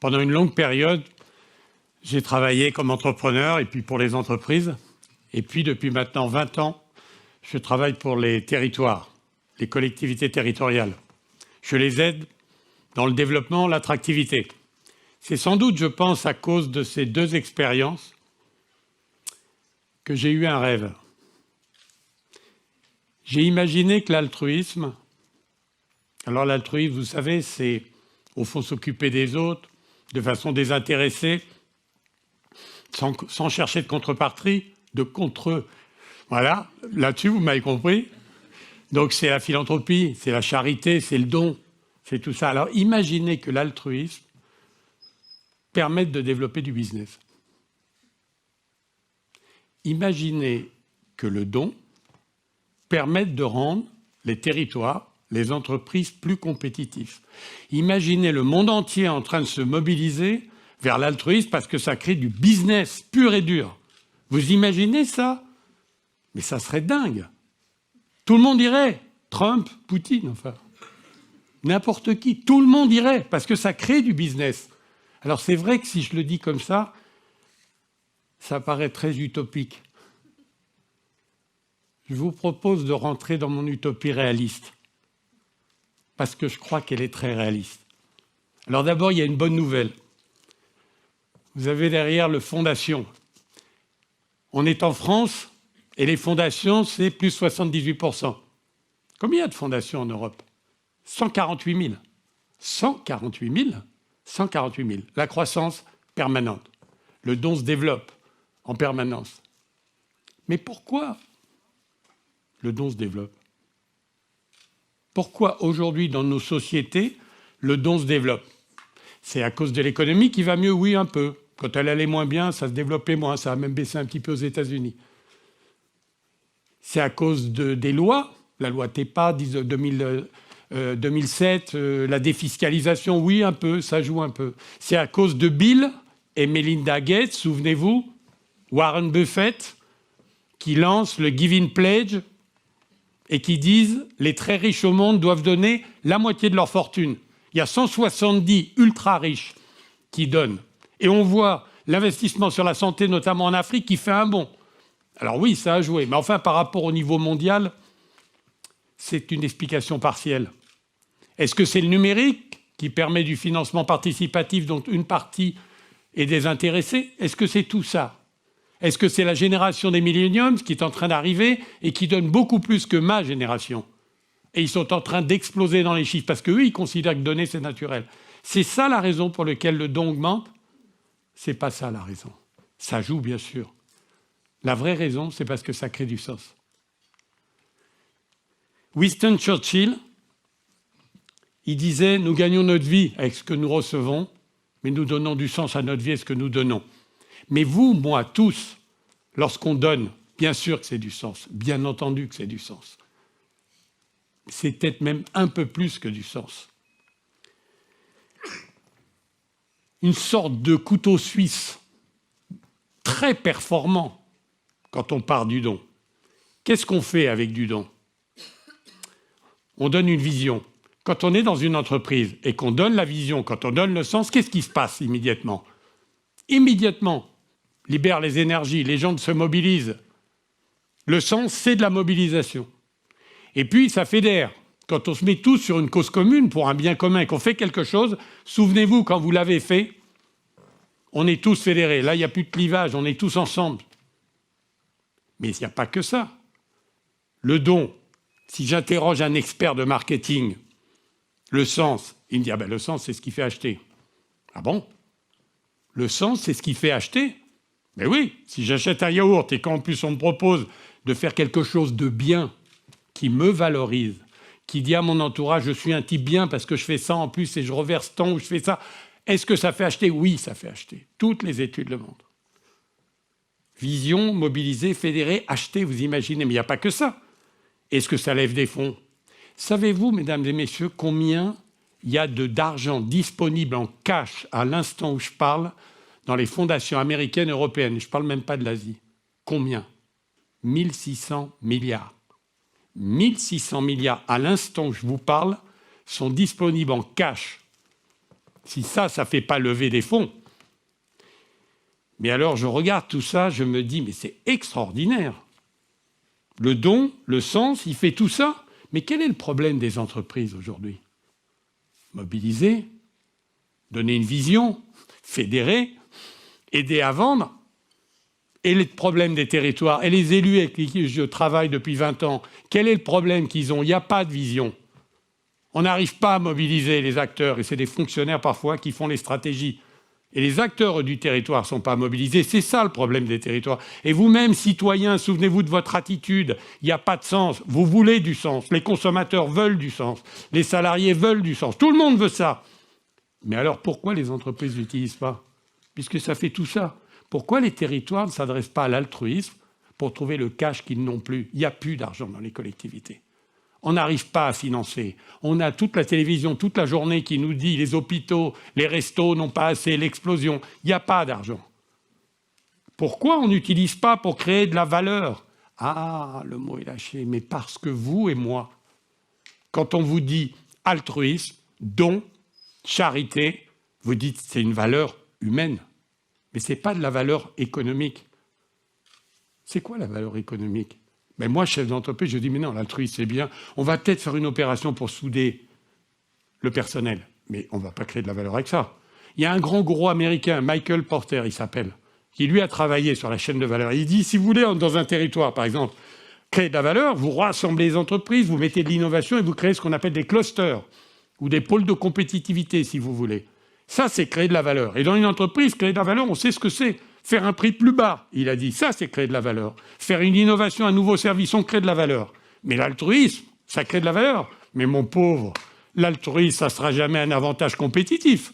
Pendant une longue période, j'ai travaillé comme entrepreneur et puis pour les entreprises. Et puis depuis maintenant 20 ans, je travaille pour les territoires, les collectivités territoriales. Je les aide dans le développement, l'attractivité. C'est sans doute, je pense, à cause de ces deux expériences que j'ai eu un rêve. J'ai imaginé que l'altruisme, alors l'altruisme, vous savez, c'est au fond s'occuper des autres de façon désintéressée, sans chercher de contrepartie, Voilà, là-dessus, vous m'avez compris. Donc c'est la philanthropie, c'est la charité, c'est le don, c'est tout ça. Alors imaginez que l'altruisme permette de développer du business. Imaginez que le don permette de rendre les territoires, les entreprises plus compétitifs. Imaginez le monde entier en train de se mobiliser vers l'altruisme parce que ça crée du business pur et dur. Vous imaginez ça? Mais ça serait dingue. Tout le monde irait. Trump, Poutine, enfin. N'importe qui. Tout le monde irait parce que ça crée du business. Alors c'est vrai que si je le dis comme ça paraît très utopique. Je vous propose de rentrer dans mon utopie réaliste, parce que je crois qu'elle est très réaliste. Alors d'abord, il y a une bonne nouvelle. Vous avez derrière le fondation. On est en France, et les fondations, c'est plus 78%. Combien il y a de fondations en Europe? 148 000. 148 000 148 000. La croissance permanente. Le don se développe en permanence. Mais pourquoi le don se développe? Pourquoi aujourd'hui dans nos sociétés le don se développe? C'est à cause de l'économie qui va mieux? Oui, un peu. Quand elle allait moins bien, ça se développait moins. Ça a même baissé un petit peu aux États-Unis. C'est à cause des lois. La loi TEPA, 2007, la défiscalisation, oui, un peu, ça joue un peu. C'est à cause de Bill et Melinda Gates, souvenez-vous, Warren Buffett, qui lancent le Giving Pledge et qui disent les très riches au monde doivent donner la moitié de leur fortune. Il y a 170 ultra riches qui donnent. Et on voit l'investissement sur la santé, notamment en Afrique, qui fait un bond. Alors oui, ça a joué, mais enfin, par rapport au niveau mondial, c'est une explication partielle. Est-ce que c'est le numérique qui permet du financement participatif dont une partie est désintéressée? Est-ce que c'est tout ça? Est-ce que c'est la génération des millenniums qui est en train d'arriver et qui donne beaucoup plus que ma génération? Et ils sont en train d'exploser dans les chiffres parce qu'eux, ils considèrent que donner, c'est naturel. C'est ça la raison pour laquelle le don augmente? C'est pas ça la raison. Ça joue, bien sûr. La vraie raison, c'est parce que ça crée du sens. Winston Churchill, il disait « Nous gagnons notre vie avec ce que nous recevons, mais nous donnons du sens à notre vie avec ce que nous donnons. » Mais vous, moi, tous, lorsqu'on donne, bien sûr que c'est du sens, bien entendu que c'est du sens. C'est peut-être même un peu plus que du sens. Une sorte de couteau suisse très performant quand on part du don. Qu'est-ce qu'on fait avec du don? On donne une vision. Quand on est dans une entreprise et qu'on donne la vision, quand on donne le sens, qu'est-ce qui se passe immédiatement? Immédiatement, libère les énergies, les gens se mobilisent. Le sens, c'est de la mobilisation. Et puis, ça fédère. Quand on se met tous sur une cause commune pour un bien commun et qu'on fait quelque chose, souvenez-vous, quand vous l'avez fait, on est tous fédérés. Là, il n'y a plus de clivage, on est tous ensemble. Mais il n'y a pas que ça. Le don, si j'interroge un expert de marketing, le sens, il me dit « Ah ben le sens, c'est ce qui fait acheter. » Ah bon? Le sens, c'est ce qui fait acheter? Mais oui, si j'achète un yaourt et qu'en plus on me propose de faire quelque chose de bien, qui me valorise, qui dit à mon entourage « Je suis un type bien parce que je fais ça en plus et je reverse tant ou je fais ça », est-ce que ça fait acheter? Oui, ça fait acheter. Toutes les études le montrent. Vision, mobiliser, fédérer, acheter, vous imaginez, mais il n'y a pas que ça. Est-ce que ça lève des fonds? Savez-vous, mesdames et messieurs, combien il y a d'argent disponible en cash à l'instant où je parle dans les fondations américaines et européennes? Je ne parle même pas de l'Asie. Combien? 1600 milliards. 1600 milliards à l'instant où je vous parle sont disponibles en cash Si ça ne fait pas lever des fonds. Mais alors, je regarde tout ça, je me dis, mais c'est extraordinaire. Le don, le sens, il fait tout ça. Mais quel est le problème des entreprises aujourd'hui? Mobiliser, donner une vision, fédérer, aider à vendre. Et les problèmes des territoires, et les élus avec qui je travaille depuis 20 ans, quel est le problème qu'ils ont? Il n'y a pas de vision. On n'arrive pas à mobiliser les acteurs, et c'est des fonctionnaires parfois qui font les stratégies. Et les acteurs du territoire ne sont pas mobilisés. C'est ça le problème des territoires. Et vous-même, citoyens, souvenez-vous de votre attitude. Il n'y a pas de sens. Vous voulez du sens. Les consommateurs veulent du sens. Les salariés veulent du sens. Tout le monde veut ça. Mais alors pourquoi les entreprises ne l'utilisent pas? Puisque ça fait tout ça. Pourquoi les territoires ne s'adressent pas à l'altruisme pour trouver le cash qu'ils n'ont plus? Il n'y a plus d'argent dans les collectivités. On n'arrive pas à financer. On a toute la télévision, toute la journée qui nous dit les hôpitaux, les restos n'ont pas assez, l'explosion. Il n'y a pas d'argent. Pourquoi on n'utilise pas pour créer de la valeur? Ah, le mot est lâché, mais parce que vous et moi, quand on vous dit altruisme, don, charité, vous dites c'est une valeur humaine. Mais ce n'est pas de la valeur économique. C'est quoi la valeur économique? Mais moi, chef d'entreprise, je dis, mais non, l'altruisme, c'est bien. On va peut-être faire une opération pour souder le personnel, mais on ne va pas créer de la valeur avec ça. Il y a un grand gourou américain, Michael Porter, il s'appelle, qui lui a travaillé sur la chaîne de valeur. Il dit, si vous voulez, dans un territoire, par exemple, créer de la valeur, vous rassemblez les entreprises, vous mettez de l'innovation et vous créez ce qu'on appelle des clusters, ou des pôles de compétitivité, si vous voulez. Ça, c'est créer de la valeur. Et dans une entreprise, créer de la valeur, on sait ce que c'est. Faire un prix plus bas, il a dit, ça, c'est créer de la valeur. Faire une innovation, un nouveau service, on crée de la valeur. Mais l'altruisme, ça crée de la valeur. Mais mon pauvre, l'altruisme, ça ne sera jamais un avantage compétitif.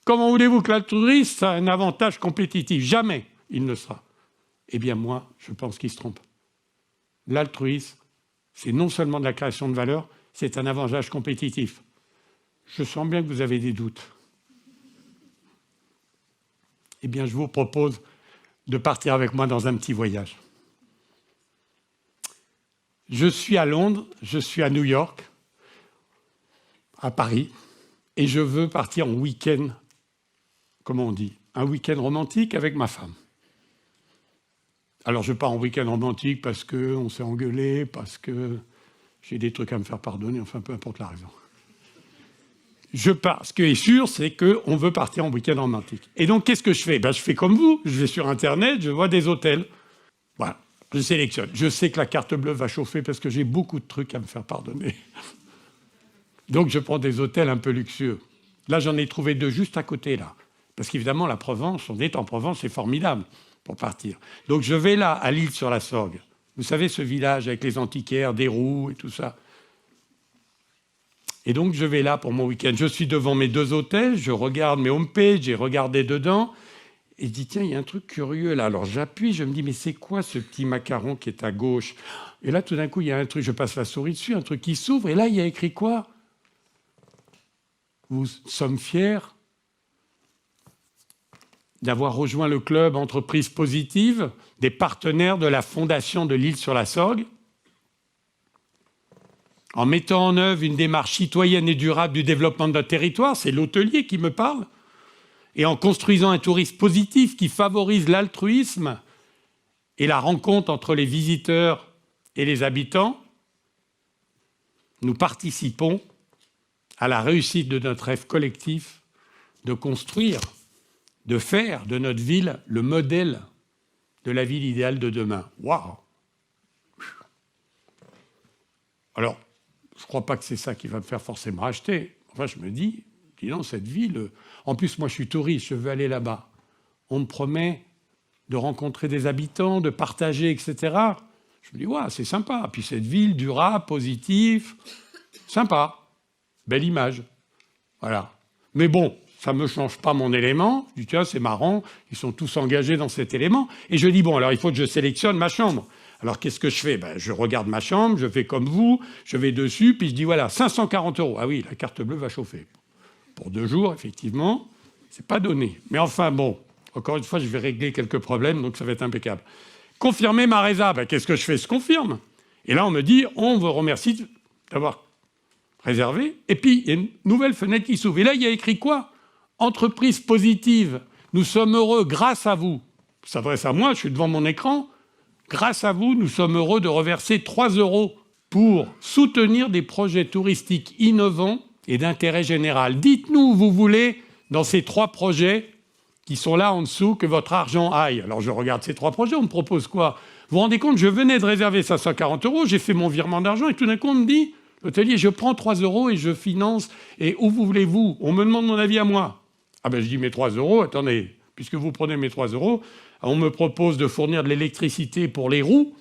Comment voulez-vous que l'altruisme soit un avantage compétitif? Jamais il ne sera. Eh bien, moi, je pense qu'il se trompe. L'altruisme, c'est non seulement de la création de valeur, c'est un avantage compétitif. Je sens bien que vous avez des doutes. Eh bien, je vous propose de partir avec moi dans un petit voyage. Je suis à Londres, je suis à New York, à Paris, et je veux partir en week-end, comment on dit, un week-end romantique avec ma femme. Alors, je pars en week-end romantique parce qu'on s'est engueulé, parce que j'ai des trucs à me faire pardonner, enfin, peu importe la raison. Ce qui est sûr, c'est qu'on veut partir en week-end romantique. Et donc, qu'est-ce que je fais? Je fais comme vous, je vais sur Internet, je vois des hôtels. Voilà, je sélectionne. Je sais que la carte bleue va chauffer parce que j'ai beaucoup de trucs à me faire pardonner. Donc, je prends des hôtels un peu luxueux. Là, j'en ai trouvé 2 juste à côté, là. Parce qu'évidemment, la Provence, on est en Provence, c'est formidable pour partir. Donc, je vais là, à l'Île-sur-la-Sorgue. Vous savez, ce village avec les antiquaires, des roues et tout ça. Et donc, je vais là pour mon week-end. Je suis devant mes 2 hôtels, je regarde mes homepages, j'ai regardé dedans, et je dis, tiens, il y a un truc curieux là. Alors, j'appuie, je me dis, mais c'est quoi ce petit macaron qui est à gauche? Et là, tout d'un coup, il y a un truc, je passe la souris dessus, un truc qui s'ouvre, et là, il y a écrit quoi? Nous sommes fiers d'avoir rejoint le club Entreprises Positives, des partenaires de la Fondation de l'Île-sur-la-Sorgue, en mettant en œuvre une démarche citoyenne et durable du développement de notre territoire, c'est l'hôtelier qui me parle, et en construisant un tourisme positif qui favorise l'altruisme et la rencontre entre les visiteurs et les habitants, nous participons à la réussite de notre rêve collectif de construire, de faire de notre ville le modèle de la ville idéale de demain. Waouh! Alors, je ne crois pas que c'est ça qui va me faire forcément acheter. Enfin, je me dis, dis donc, cette ville... En plus, moi, je suis touriste, je veux aller là-bas. On me promet de rencontrer des habitants, de partager, etc. Je me dis, ouais, c'est sympa. Puis cette ville, durable, positive, sympa. Belle image. Voilà. Mais bon, ça ne me change pas mon élément. Je dis, tiens, c'est marrant, ils sont tous engagés dans cet élément. Et je dis, bon, alors il faut que je sélectionne ma chambre. Alors, qu'est-ce que je fais? Je regarde ma chambre, je fais comme vous, je vais dessus, puis je dis, voilà, 540 €. Ah oui, la carte bleue va chauffer. Pour 2 jours, effectivement, c'est pas donné. Mais enfin, bon, encore une fois, je vais régler quelques problèmes, donc ça va être impeccable. Confirmer ma résa, qu'est-ce que je fais? Je confirme. Et là, on me dit, on vous remercie d'avoir réservé. Et puis, il y a une nouvelle fenêtre qui s'ouvre. Et là, il y a écrit quoi? Entreprise positive, nous sommes heureux grâce à vous. Ça s'adresse à moi, je suis devant mon écran. Grâce à vous, nous sommes heureux de reverser 3 € pour soutenir des projets touristiques innovants et d'intérêt général. Dites-nous où vous voulez, dans ces 3 projets qui sont là en dessous, que votre argent aille. Alors je regarde ces 3 projets, on me propose quoi? Vous vous rendez compte, je venais de réserver 540 €, j'ai fait mon virement d'argent et tout d'un coup on me dit, l'hôtelier, je prends 3 € et je finance, et où vous voulez-vous? On me demande mon avis à moi. Ah ben je dis mes 3 €, attendez, puisque vous prenez mes 3 €, on me propose de fournir de l'électricité pour les roues.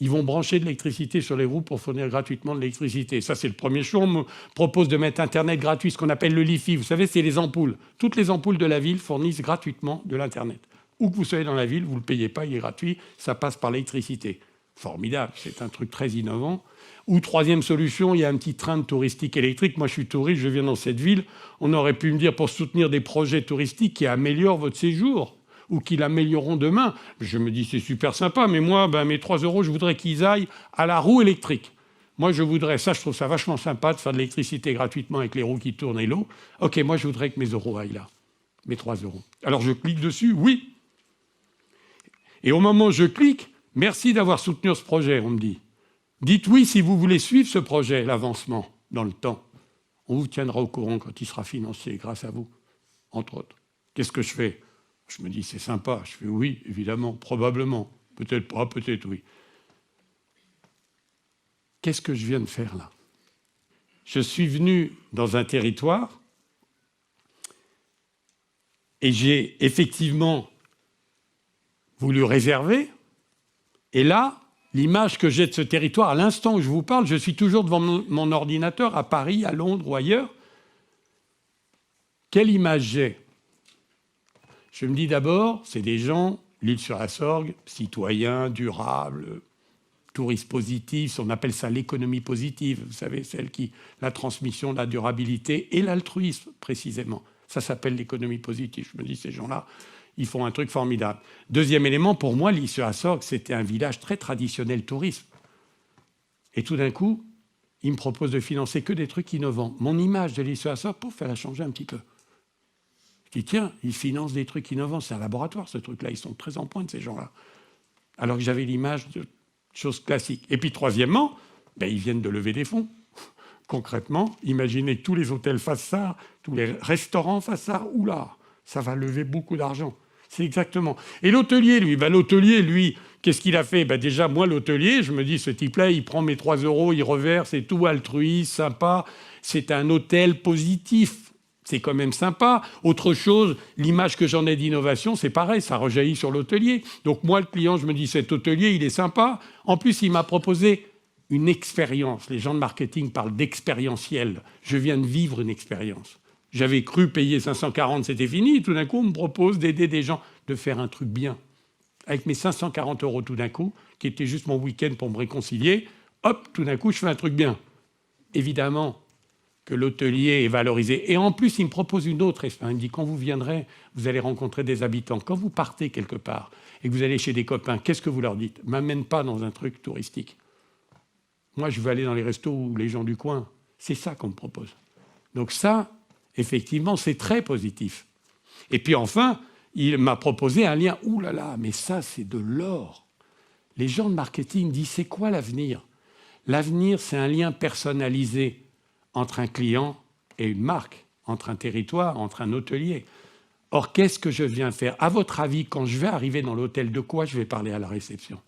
Ils vont brancher de l'électricité sur les roues pour fournir gratuitement de l'électricité. Ça, c'est le premier choix. On me propose de mettre Internet gratuit, ce qu'on appelle le LiFi. Vous savez, c'est les ampoules. Toutes les ampoules de la ville fournissent gratuitement de l'Internet. Où que vous soyez dans la ville, vous ne le payez pas, il est gratuit, ça passe par l'électricité. Formidable, c'est un truc très innovant. Ou troisième solution, il y a un petit train de touristique électrique. Moi, je suis touriste, je viens dans cette ville. On aurait pu me dire, pour soutenir des projets touristiques qui améliorent votre séjour, ou qui l'amélioreront demain. Je me dis, c'est super sympa, mais moi, mes 3 €, je voudrais qu'ils aillent à la roue électrique. Moi, je voudrais, ça, je trouve ça vachement sympa de faire de l'électricité gratuitement avec les roues qui tournent et l'eau. OK, moi, je voudrais que mes euros aillent là, mes 3 €. Alors, je clique dessus, oui. Et au moment où je clique, merci d'avoir soutenu ce projet, on me dit. Dites oui si vous voulez suivre ce projet, l'avancement, dans le temps. On vous tiendra au courant quand il sera financé, grâce à vous, entre autres. Qu'est-ce que je fais? Je me dis, c'est sympa. Je fais oui, évidemment, probablement. Peut-être pas, peut-être oui. Qu'est-ce que je viens de faire là? Je suis venu dans un territoire et j'ai effectivement voulu réserver. Et là, l'image que j'ai de ce territoire, à l'instant où je vous parle, je suis toujours devant mon ordinateur à Paris, à Londres ou ailleurs. Quelle image j'ai? Je me dis d'abord, c'est des gens, l'Île-sur-la-Sorgue, citoyens, durables, touristes positifs, on appelle ça l'économie positive, vous savez, celle qui, la transmission, la durabilité et l'altruisme, précisément. Ça s'appelle l'économie positive. Je me dis, ces gens-là, ils font un truc formidable. Deuxième élément, pour moi, l'Île-sur-la-Sorgue, c'était un village très traditionnel tourisme. Et tout d'un coup, ils me proposent de financer que des trucs innovants. Mon image de l'Île-sur-la-Sorgue, pouf, elle a changé un petit peu. Je dis, tiens, ils financent des trucs innovants, c'est un laboratoire, ce truc-là, ils sont très en pointe, ces gens-là. Alors que j'avais l'image de choses classiques. Et puis, troisièmement, ils viennent de lever des fonds. Concrètement, imaginez que tous les hôtels fassent ça, tous les restaurants fassent ça, oula, ça va lever beaucoup d'argent. C'est exactement. Et l'hôtelier, lui, qu'est-ce qu'il a fait? Déjà, moi, l'hôtelier, je me dis, ce type-là, il prend mes 3 €, il reverse, c'est tout altruiste, sympa, c'est un hôtel positif. C'est quand même sympa. Autre chose, l'image que j'en ai d'innovation, c'est pareil, ça rejaillit sur l'hôtelier. Donc moi, le client, je me dis, cet hôtelier, il est sympa. En plus, il m'a proposé une expérience. Les gens de marketing parlent d'expérientiel. Je viens de vivre une expérience. J'avais cru payer 540, c'était fini. Tout d'un coup, on me propose d'aider des gens, de faire un truc bien. Avec mes 540 € tout d'un coup, qui était juste mon week-end pour me réconcilier, hop, tout d'un coup, je fais un truc bien. Évidemment que l'hôtelier est valorisé. Et en plus, il me propose une autre expérience. Il me dit, quand vous viendrez, vous allez rencontrer des habitants. Quand vous partez quelque part et que vous allez chez des copains, qu'est-ce que vous leur dites? M'amène pas dans un truc touristique. Moi, je veux aller dans les restos où les gens du coin. C'est ça qu'on me propose. Donc ça, effectivement, c'est très positif. Et puis enfin, il m'a proposé un lien. Ouh là là, mais ça, c'est de l'or. Les gens de marketing disent, c'est quoi l'avenir? L'avenir, c'est un lien personnalisé entre un client et une marque, entre un territoire, entre un hôtelier. Or, qu'est-ce que je viens faire? À votre avis, quand je vais arriver dans l'hôtel, de quoi je vais parler à la réception?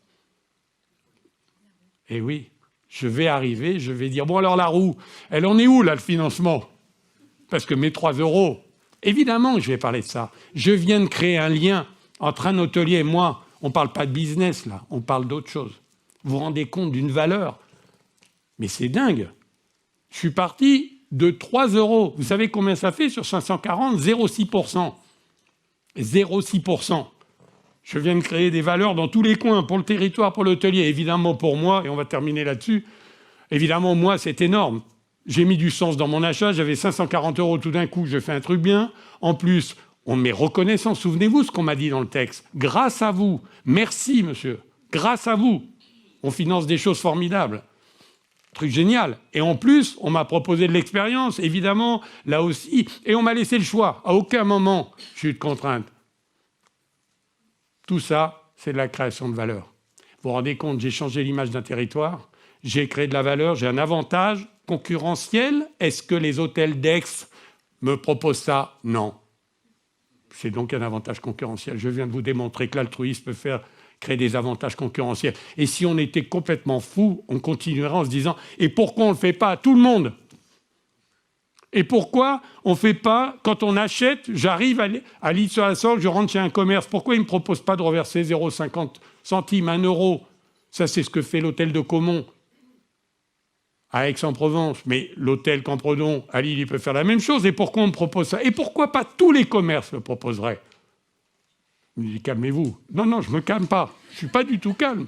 Eh oui, je vais arriver, je vais dire, bon alors la roue, elle en est où là, le financement? Parce que mes 3 €, évidemment que je vais parler de ça. Je viens de créer un lien entre un hôtelier et moi. On ne parle pas de business là, on parle d'autre chose. Vous vous rendez compte d'une valeur? Mais c'est dingue. Je suis parti de 3 €. Vous savez combien ça fait sur 540? 0,6%. 0,6%. Je viens de créer des valeurs dans tous les coins, pour le territoire, pour l'hôtelier. Évidemment, pour moi, et on va terminer là-dessus, évidemment, moi, c'est énorme. J'ai mis du sens dans mon achat. J'avais 540 € tout d'un coup, je fais un truc bien. En plus, on met reconnaissance. Souvenez-vous ce qu'on m'a dit dans le texte. Grâce à vous. Merci, monsieur. Grâce à vous. On finance des choses formidables. Truc génial. Et en plus, on m'a proposé de l'expérience, évidemment, là aussi, et on m'a laissé le choix. À aucun moment, j'ai eu de contrainte. Tout ça, c'est de la création de valeur. Vous vous rendez compte, j'ai changé l'image d'un territoire, j'ai créé de la valeur, j'ai un avantage concurrentiel. Est-ce que les hôtels d'Aix me proposent ça? Non. C'est donc un avantage concurrentiel. Je viens de vous démontrer que l'altruisme peut créer des avantages concurrentiels. Et si on était complètement fou, on continuerait en se disant « Et pourquoi on ne le fait pas à tout le monde ?» Et pourquoi on ne fait pas, quand on achète, j'arrive à l'Île-sur-la-Sorgue, je rentre chez un commerce, pourquoi il ne me propose pas de reverser 0,50 centimes, 1 euro? Ça, c'est ce que fait l'hôtel de Caumont à Aix-en-Provence. Mais l'hôtel Campredon, à Lille, il peut faire la même chose. Et pourquoi on me propose ça? Et pourquoi pas tous les commerces le proposeraient? Je me dis, calmez-vous. Non, non, je ne me calme pas. Je ne suis pas du tout calme.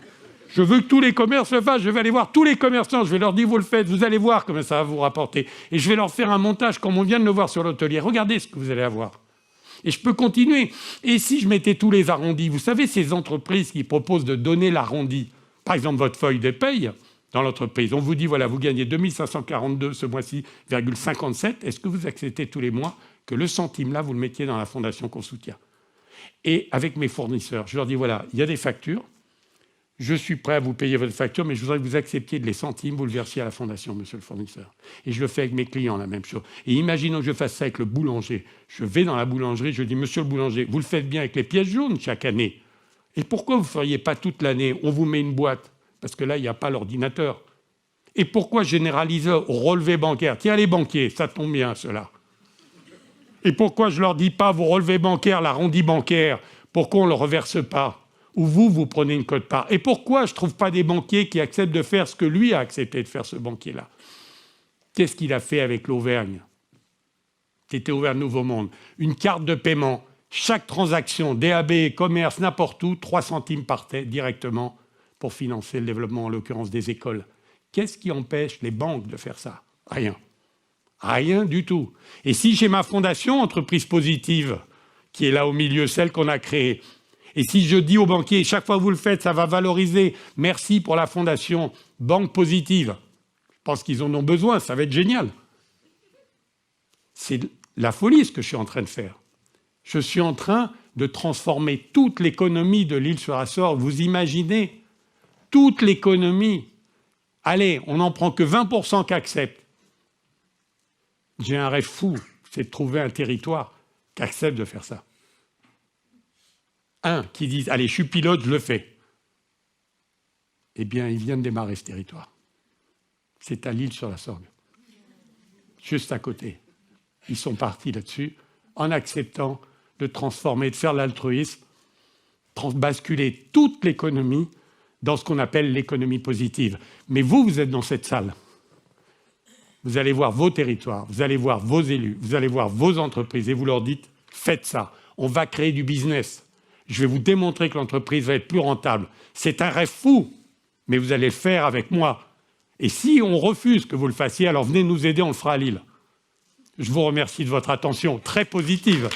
Je veux que tous les commerces le fassent. Je vais aller voir tous les commerçants. Je vais leur dire, vous le faites. Vous allez voir comment ça va vous rapporter. Et je vais leur faire un montage comme on vient de le voir sur l'hôtelier. Regardez ce que vous allez avoir. Et je peux continuer. Et si je mettais tous les arrondis? Vous savez, ces entreprises qui proposent de donner l'arrondi, par exemple votre feuille de paye dans l'entreprise, on vous dit, voilà, vous gagnez 2542 ce mois-ci, 57. Est-ce que vous acceptez tous les mois que le centime, là, vous le mettiez dans la fondation qu'on soutient? Et avec mes fournisseurs, je leur dis, voilà, il y a des factures, je suis prêt à vous payer votre facture, mais je voudrais que vous acceptiez de les centimes, vous le versiez à la fondation, monsieur le fournisseur. Et je le fais avec mes clients, la même chose. Et imaginons que je fasse ça avec le boulanger. Je vais dans la boulangerie, je dis, monsieur le boulanger, vous le faites bien avec les pièces jaunes chaque année. Et pourquoi vous ne feriez pas toute l'année? On vous met une boîte, parce que là, il n'y a pas l'ordinateur. Et pourquoi généraliser au relevé bancaire? Tiens, les banquiers, ça tombe bien, cela. Et pourquoi je ne leur dis pas, vos relevés bancaires, l'arrondi bancaire, pourquoi on ne le reverse pas? Ou vous prenez une quote-part. Et pourquoi je ne trouve pas des banquiers qui acceptent de faire ce que lui a accepté de faire, ce banquier-là? Qu'est-ce qu'il a fait avec l'Auvergne? C'était Auvergne Nouveau Monde. Une carte de paiement. Chaque transaction, DAB, commerce, n'importe où, 3 centimes partaient directement pour financer le développement, en l'occurrence des écoles. Qu'est-ce qui empêche les banques de faire ça? Rien. Rien du tout. Et si j'ai ma fondation Entreprise Positive, qui est là au milieu, celle qu'on a créée, et si je dis aux banquiers, chaque fois que vous le faites, ça va valoriser, merci pour la fondation Banque Positive, je pense qu'ils en ont besoin, ça va être génial. C'est la folie ce que je suis en train de faire. Je suis en train de transformer toute l'économie de l'Île-sur-la-Sorgue. Vous imaginez toute l'économie. Allez, on n'en prend que 20% qui acceptent. J'ai un rêve fou, c'est de trouver un territoire qui accepte de faire ça. Qui disent « Allez, je suis pilote, je le fais ». Eh bien, ils viennent de démarrer ce territoire. C'est à l'Île-sur-la-Sorgue, juste à côté. Ils sont partis là-dessus en acceptant de transformer, de faire l'altruisme, basculer toute l'économie dans ce qu'on appelle l'économie positive. Mais vous êtes dans cette salle. Vous allez voir vos territoires, vous allez voir vos élus, vous allez voir vos entreprises et vous leur dites « Faites ça, on va créer du business. Je vais vous démontrer que l'entreprise va être plus rentable. C'est un rêve fou, mais vous allez le faire avec moi. Et si on refuse que vous le fassiez, alors venez nous aider, on le fera à Lille. » Je vous remercie de votre attention très positive.